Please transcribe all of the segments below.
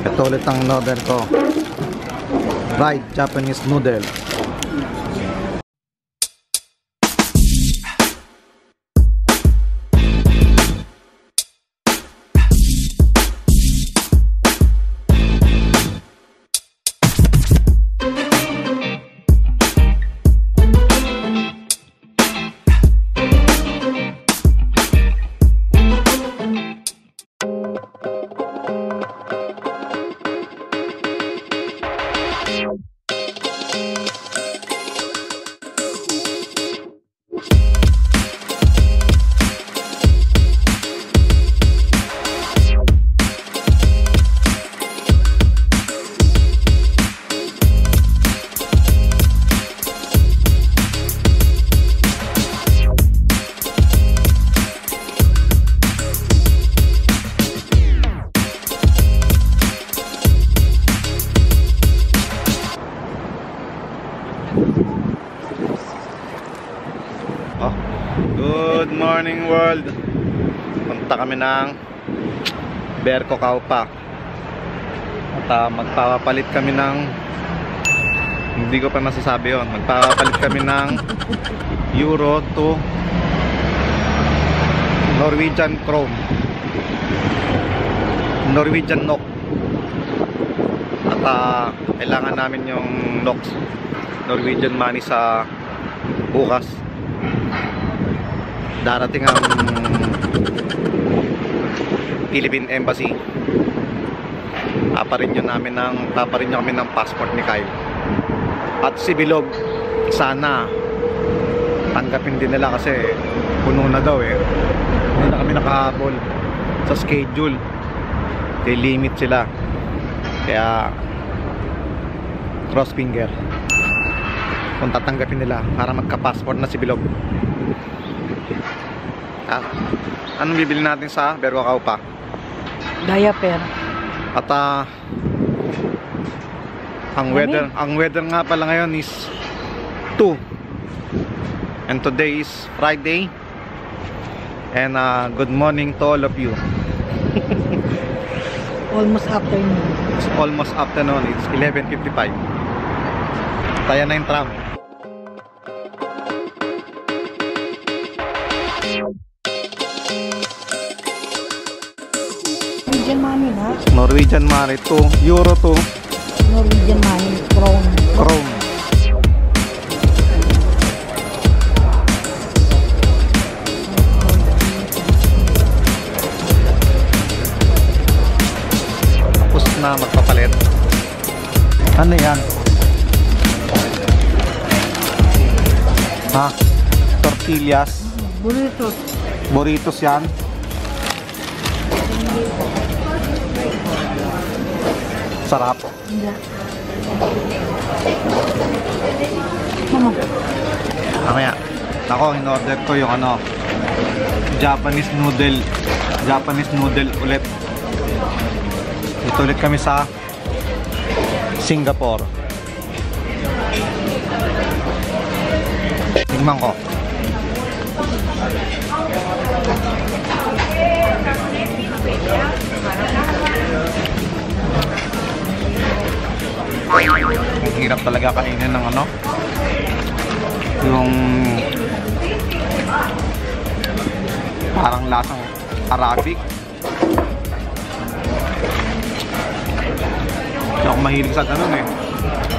Ito ulit ang order ko. Fried Japanese noodle. Good morning world. Punta kami ng Berko Kaupa. At magpapapalit kami ng, hindi ko pa masasabi yun, magpapapalit kami ng Euro to Norwegian Krone, Norwegian NOK. At kailangan namin yung NOK, Norwegian money, sa bukas. Darating ang Philippine Embassy. Paparinyo kami ng passport ni Kyle. At si Bilog, sana tanggapin din nila kasi puno na daw eh. Hindi na kami nakahabol sa schedule. May limit sila. Kaya cross finger kung tatanggapin nila para magka-passport na si Bilog. Anong bibili natin sa Berko Kaupa? Diaper. At ang weather nga pala ngayon is 2. And today is Friday. And good morning to all of you. Almost afternoon. It's almost afternoon. It's 11:55. Tayo na yung tram. Norwegian money na? Norwegian money to Euro to Norwegian money, Krone. Krone. Tapos na magpapalit. Ano yan? Ha? Tortillas? Burritos. Burritos yan? Sarap. Hindi. Ano? Mamaya. Ako, in-order ko yung Japanese noodle. Japanese noodle ulit. Dito ulit kami sa Singapore. Tingnan ko. Ang hirap talaga kainin ng yung parang lasang Arabic. Hindi ako mahilig sa ganun eh.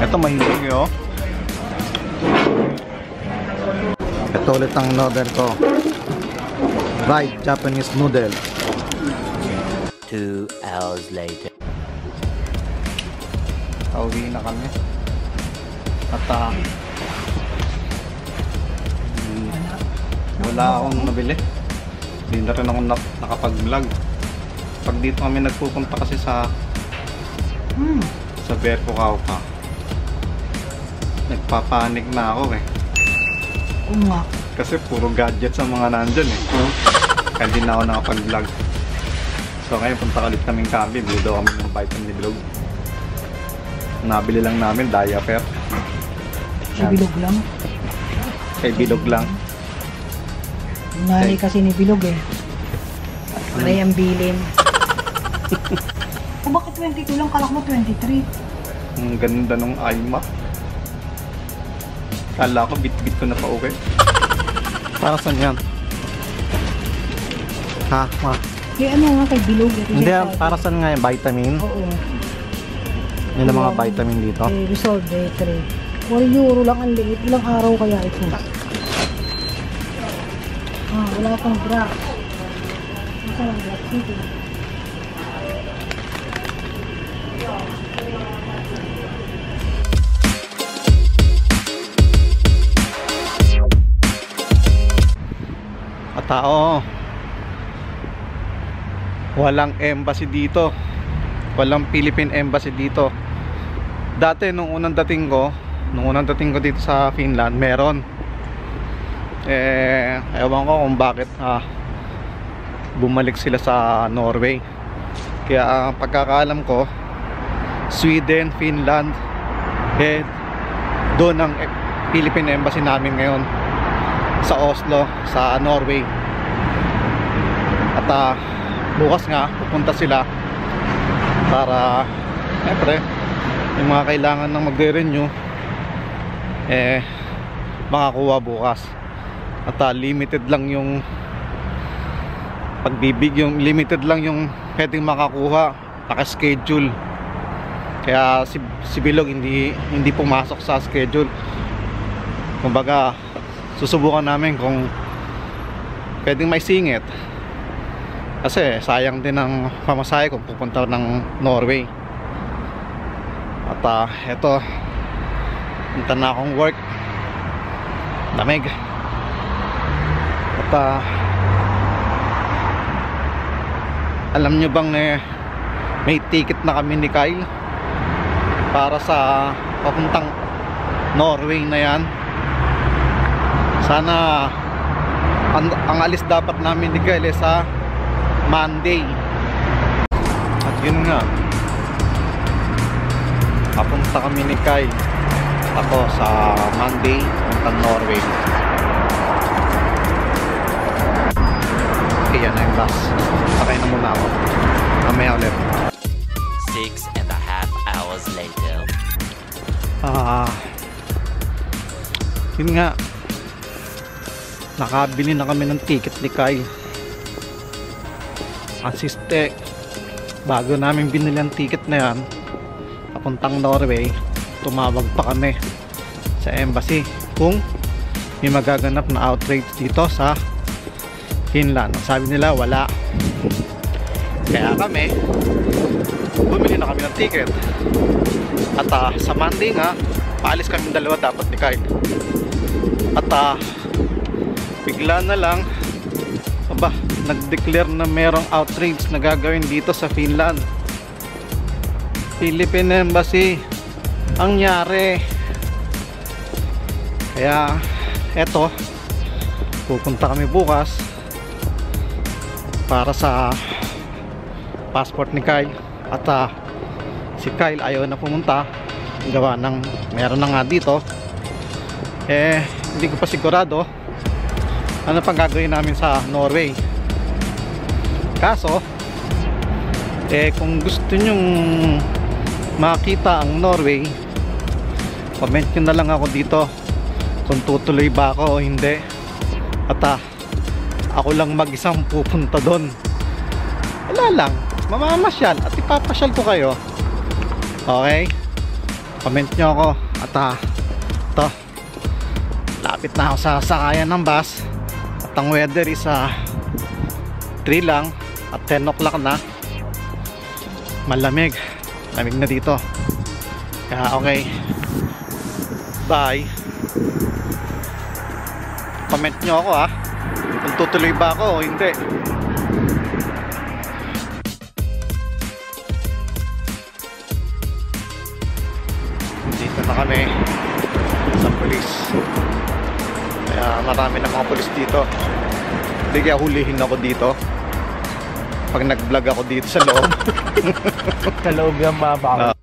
Ito mahilig eh oh. Ito ulit ang order ko. Fried Japanese noodle. 2 hours later. Pauwi na kami. At wala akong nabili. Hindi na rin ako nakapag-vlog. Pag dito kami nagpupunta kasi sa Berko Kaupa, nagpapanik na ako eh. Oo nga. Kasi puro gadgets ang mga nandyan eh. Kaya hindi na ako nakapag-vlog. So ngayon punta ulit kaming Campi. Bili daw kami ng vitamin ni Bilog. Nabili lang namin diaper. Sa Bilog lang. Kay Bilog lang. Nanay kasi ni Bilog eh. Maray ang bilin. O bakit 22 lang? Kalak mo 23. Ang ganda ng Alma. Kala ko bit-bit ko na pa okay. Para saan yan? Ha? Ma? Kaya ano nga kay Bilog. Hindi, para saan nga yung vitamin? Oo. Yun ang mga vitamin dito. Resolve D3. 4 euro lang ang liit. Ilang araw kaya ito? Wala pang bra. Ito lang black city. At tao, walang embassy dito. Walang Philippine Embassy dito. Dati nung unang dating ko dito sa Finland, meron. Ewan ko kung bakit bumalik sila sa Norway. Kaya pagkakaalam ko, Sweden, Finland, doon ang Philippine Embassy namin ngayon, sa Oslo, sa Norway. At bukas nga pupunta sila para siyempre yung mga kailangan ng magre-renew makakuha bukas. At limited lang yung limited lang yung pwedeng makakuha, naka-schedule. Kaya si Bilog hindi pumasok sa schedule. Kumbaga susubukan namin kung pwedeng may singit, kasi sayang din ang pamasahe kung pupunta ng Norway. At eto, punta na akong work, lamig. At alam nyo bang may ticket na kami ni Kyle para sa papuntang Norway na yan. Sana ang alis dapat namin ni Kyle sa Monday. At yun nga, papunta kami ni Kyle, ako sa Monday papuntang Norway. Okay, yan na yung bus. Sakay na muna ako, mamaya ulit. 6.5 hours later. Yun nga, nakabili na kami ng ticket ni Kyle. Asiste, bago namin binili ang ticket na yan papuntang Norway, tumawag pa kami sa embassy kung may magaganap na outrage dito sa Finland. Sabi nila wala. Kaya kami bumili na kami ng ticket. At sa Monday nga, paalis kami dalawa dapat ni Kyle. At bigla na lang nag-declare na merong outrage na gagawin dito sa Finland. Philippine Embassy ang nyari. Kaya eto, pupunta kami bukas para sa passport ni Kyle. At si Kyle ayaw na pumunta, gawa ng meron na nga dito. Hindi ko pa sigurado ano pang gagawin namin sa Norway. Kaso kung gusto nyong makita ang Norway, comment nyo na lang ako dito kung tutuloy ba ako o hindi. At ako lang mag-isang pupunta doon. Wala lang, mamamasyal at ipapasyal ko kayo. Okay, comment nyo ako. At ito, lapit na ako sa sakayan ng bus. At ang weather is 3 lang at 10 o'clock na. Malamig, lamig na dito. Kaya okay, bye. Comment nyo ako kung tutuloy ba ako o hindi. Dito na kami sa pulis. Kaya marami na mga pulis dito. Hindi kaya hulihin ako dito pag nag-vlog ako dito sa loob. Sa loob yung baba.